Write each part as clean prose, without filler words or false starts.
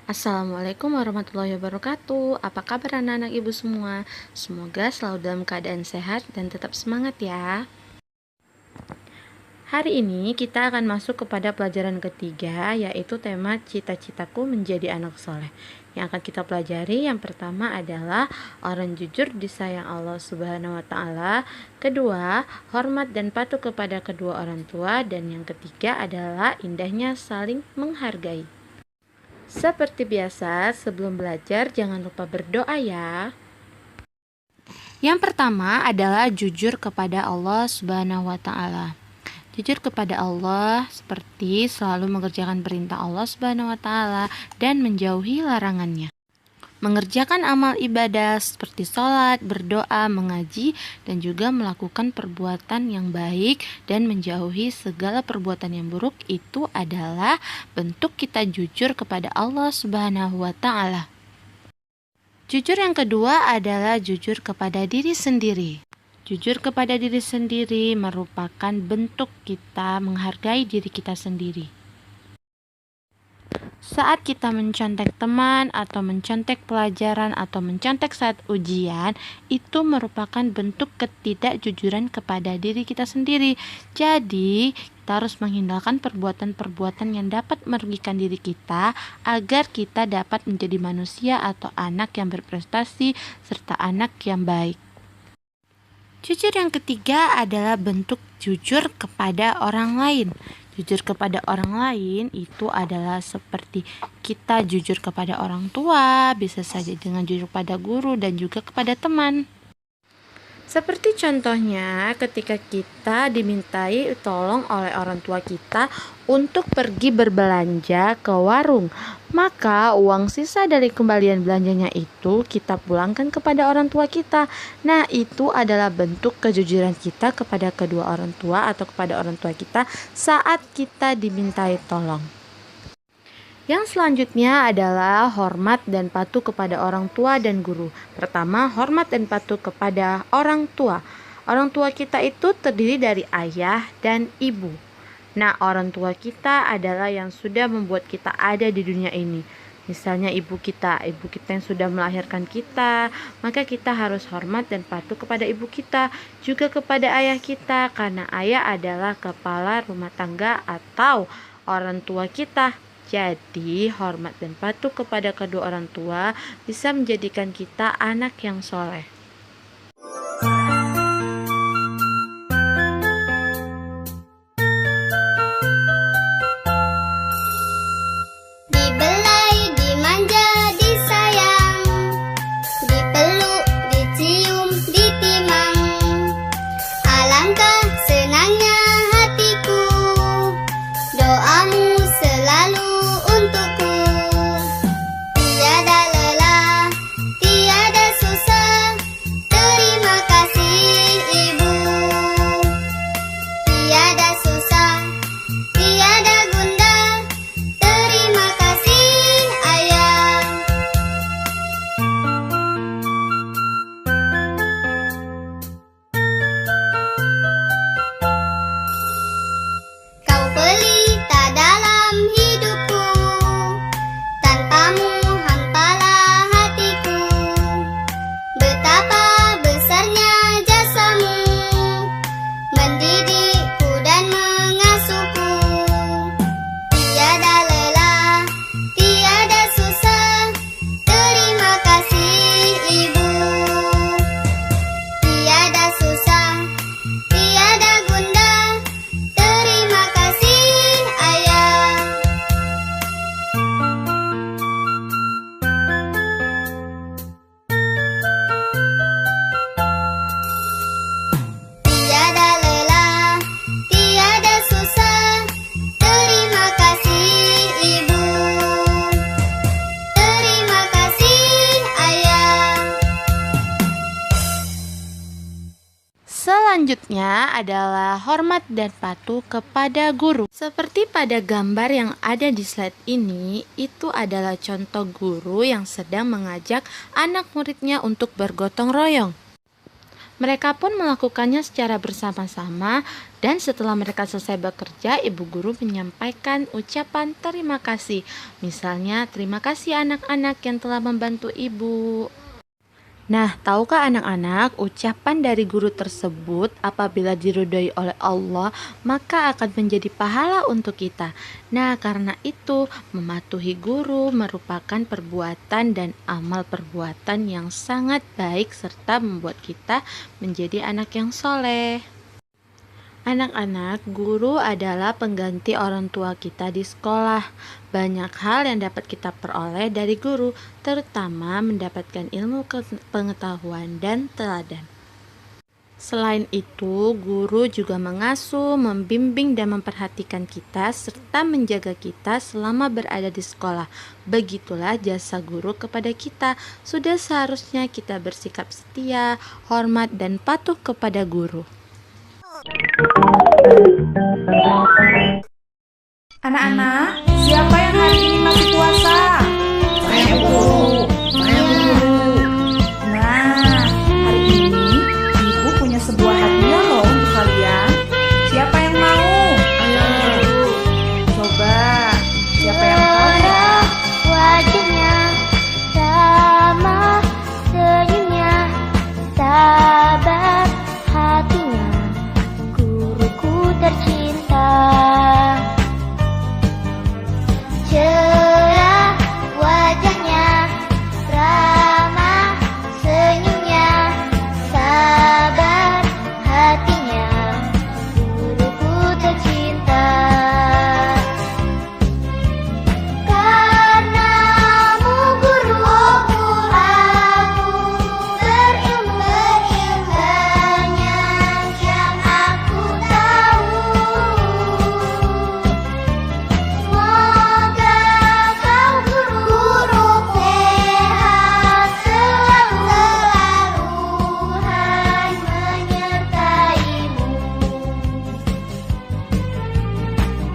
Assalamualaikum warahmatullahi wabarakatuh. Apa kabar anak-anak ibu semua? Semoga selalu dalam keadaan sehat dan tetap semangat ya. Hari ini kita akan masuk kepada pelajaran ketiga, yaitu tema cita-citaku menjadi anak soleh. Yang akan kita pelajari yang pertama adalah orang jujur disayang Allah Subhanahu wa Ta'ala. Kedua, hormat dan patuh kepada kedua orang tua. Dan yang ketiga adalah indahnya saling menghargai. Seperti biasa, sebelum belajar jangan lupa berdoa ya. Yang pertama adalah jujur kepada Allah Subhanahu wa Ta'ala. Jujur kepada Allah seperti selalu mengerjakan perintah Allah Subhanahu wa Ta'ala dan menjauhi larangannya. Mengerjakan amal ibadah seperti sholat, berdoa, mengaji, dan juga melakukan perbuatan yang baik dan menjauhi segala perbuatan yang buruk itu adalah bentuk kita jujur kepada Allah Subhanahu wa Ta'ala. Jujur yang kedua adalah jujur kepada diri sendiri. Jujur kepada diri sendiri merupakan bentuk kita menghargai diri kita sendiri. Saat kita mencontek teman atau mencontek pelajaran atau mencontek saat ujian, itu merupakan bentuk ketidakjujuran kepada diri kita sendiri. Jadi, kita harus menghindarkan perbuatan-perbuatan yang dapat merugikan diri kita agar kita dapat menjadi manusia atau anak yang berprestasi serta anak yang baik. Jujur yang ketiga adalah bentuk jujur kepada orang lain. Jujur kepada orang lain itu adalah seperti kita jujur kepada orang tua, bisa saja dengan jujur pada guru dan juga kepada teman. Seperti contohnya ketika kita dimintai tolong oleh orang tua kita untuk pergi berbelanja ke warung, maka uang sisa dari kembalian belanjanya itu kita pulangkan kepada orang tua kita. Nah, itu adalah bentuk kejujuran kita kepada kedua orang tua atau kepada orang tua kita saat kita dimintai tolong. Yang selanjutnya adalah hormat dan patuh kepada orang tua dan guru. Pertama, hormat dan patuh kepada orang tua. Orang tua kita itu terdiri dari ayah dan ibu. Nah, orang tua kita adalah yang sudah membuat kita ada di dunia ini. Misalnya ibu kita yang sudah melahirkan kita, maka kita harus hormat dan patuh kepada ibu kita, juga kepada ayah kita, karena ayah adalah kepala rumah tangga atau orang tua kita. Jadi, hormat dan patuh kepada kedua orang tua bisa menjadikan kita anak yang soleh. Selanjutnya adalah hormat dan patuh kepada guru. Seperti pada gambar yang ada di slide ini, itu adalah contoh guru yang sedang mengajak anak muridnya untuk bergotong royong. Mereka pun melakukannya secara bersama-sama, dan setelah mereka selesai bekerja, ibu guru menyampaikan ucapan terima kasih. Misalnya, terima kasih anak-anak yang telah membantu ibu. Nah, tahukah anak-anak, ucapan dari guru tersebut apabila diridhoi oleh Allah, maka akan menjadi pahala untuk kita. Nah, karena itu, mematuhi guru merupakan perbuatan dan amal perbuatan yang sangat baik serta membuat kita menjadi anak yang soleh. Anak-anak, guru adalah pengganti orang tua kita di sekolah. Banyak hal yang dapat kita peroleh dari guru, terutama mendapatkan ilmu pengetahuan dan teladan. Selain itu, guru juga mengasuh, membimbing, dan memperhatikan kita, serta menjaga kita selama berada di sekolah. Begitulah jasa guru kepada kita. Sudah seharusnya kita bersikap setia, hormat, dan patuh kepada guru. Anak-anak, siapa yang hari ini masih puasa? Saya guru. Nah, hari ini Ibu punya sebuah hadiah loh untuk kalian. Siapa yang mau? Coba, siapa yang mau ya? Wajahnya sama senyumnya, sabar hatinya, guruku tercinta. Cerah wajahnya, ramah senyumnya, sabar hatinya, guruku tercinta. Karenamu guru, aku berilmu banyak yang aku tahu. Semoga kau guru sehat selalu, Tuhan menyertaimu.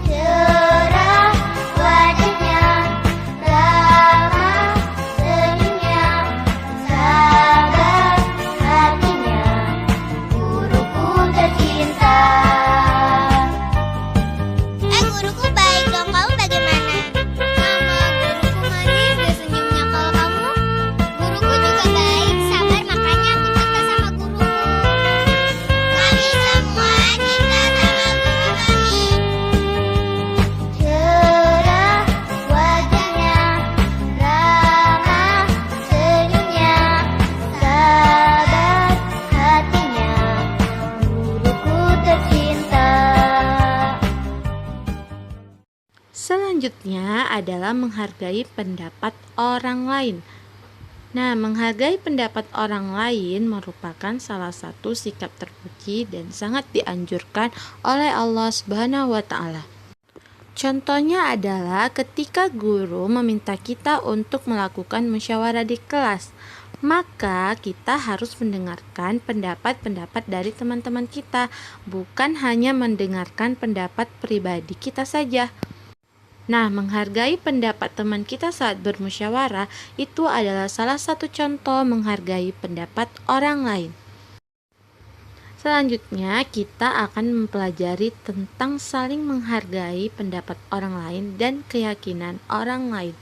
Cerah wajahnya, ramah senyumnya, sabar hatinya, guruku tercinta. Guruku baik dong, kamu bagaimana? Sama, guruku manis dan senyumnya. Kalau kamu? Guruku juga baik, sabar, makanya aku cinta sama guruku. Kami semua cinta sama guru kami. Cerah wajahnya, ramah senyumnya, sabar hatinya, guruku tercinta. Selanjutnya adalah menghargai pendapat orang lain. Nah, menghargai pendapat orang lain merupakan salah satu sikap terpuji dan sangat dianjurkan oleh Allah Subhanahu wa Ta'ala. Contohnya adalah ketika guru meminta kita untuk melakukan musyawarah di kelas, maka kita harus mendengarkan pendapat-pendapat dari teman-teman kita, bukan hanya mendengarkan pendapat pribadi kita saja. Nah, menghargai pendapat teman kita saat bermusyawarah itu adalah salah satu contoh menghargai pendapat orang lain. Selanjutnya, kita akan mempelajari tentang saling menghargai pendapat orang lain dan keyakinan orang lain.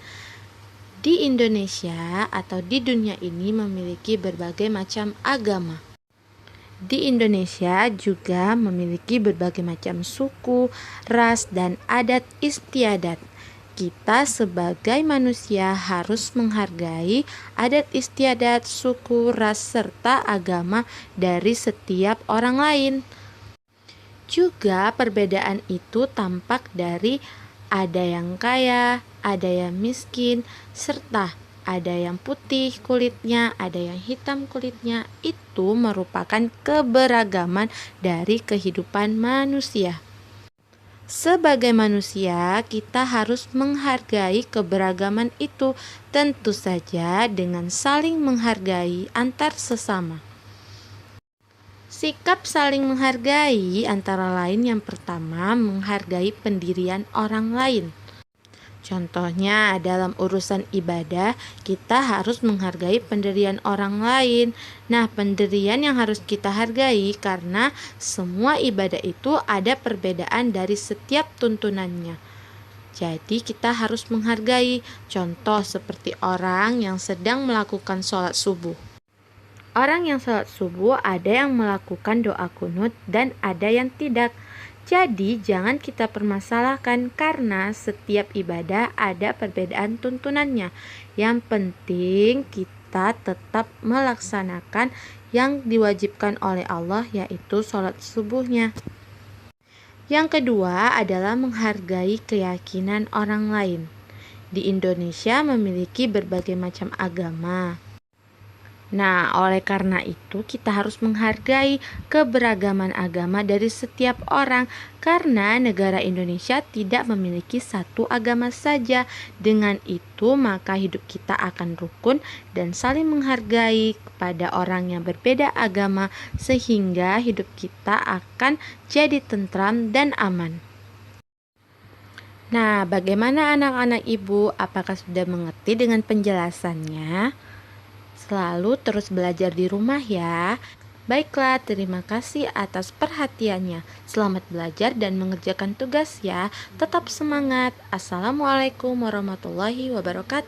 Di Indonesia atau di dunia ini memiliki berbagai macam agama. Di Indonesia juga memiliki berbagai macam suku, ras, dan adat istiadat. Kita sebagai manusia harus menghargai adat istiadat, suku, ras, serta agama dari setiap orang lain. Juga perbedaan itu tampak dari ada yang kaya, ada yang miskin, serta ada yang putih kulitnya, ada yang hitam kulitnya. Itu merupakan keberagaman dari kehidupan manusia. Sebagai manusia, kita harus menghargai keberagaman itu, tentu saja dengan saling menghargai antar sesama. Sikap saling menghargai antara lain yang pertama, menghargai pendirian orang lain. Contohnya, dalam urusan ibadah, kita harus menghargai pendirian orang lain. Nah, pendirian yang harus kita hargai karena semua ibadah itu ada perbedaan dari setiap tuntunannya. Jadi, kita harus menghargai. Contoh seperti orang yang sedang melakukan sholat subuh. Orang yang sholat subuh ada yang melakukan doa kunut dan ada yang tidak. Jadi jangan kita permasalahkan karena setiap ibadah ada perbedaan tuntunannya. Yang penting kita tetap melaksanakan yang diwajibkan oleh Allah, yaitu sholat subuhnya. Yang kedua adalah menghargai keyakinan orang lain. Di Indonesia memiliki berbagai macam agama. Nah, oleh karena itu kita harus menghargai keberagaman agama dari setiap orang karena negara Indonesia tidak memiliki satu agama saja. Dengan itu, maka hidup kita akan rukun dan saling menghargai kepada orang yang berbeda agama sehingga hidup kita akan jadi tentram dan aman. Nah, bagaimana anak-anak ibu? Apakah sudah mengerti dengan penjelasannya? Selalu terus belajar di rumah ya. Baiklah, terima kasih atas perhatiannya. Selamat belajar dan mengerjakan tugas ya. Tetap semangat. Assalamualaikum warahmatullahi wabarakatuh.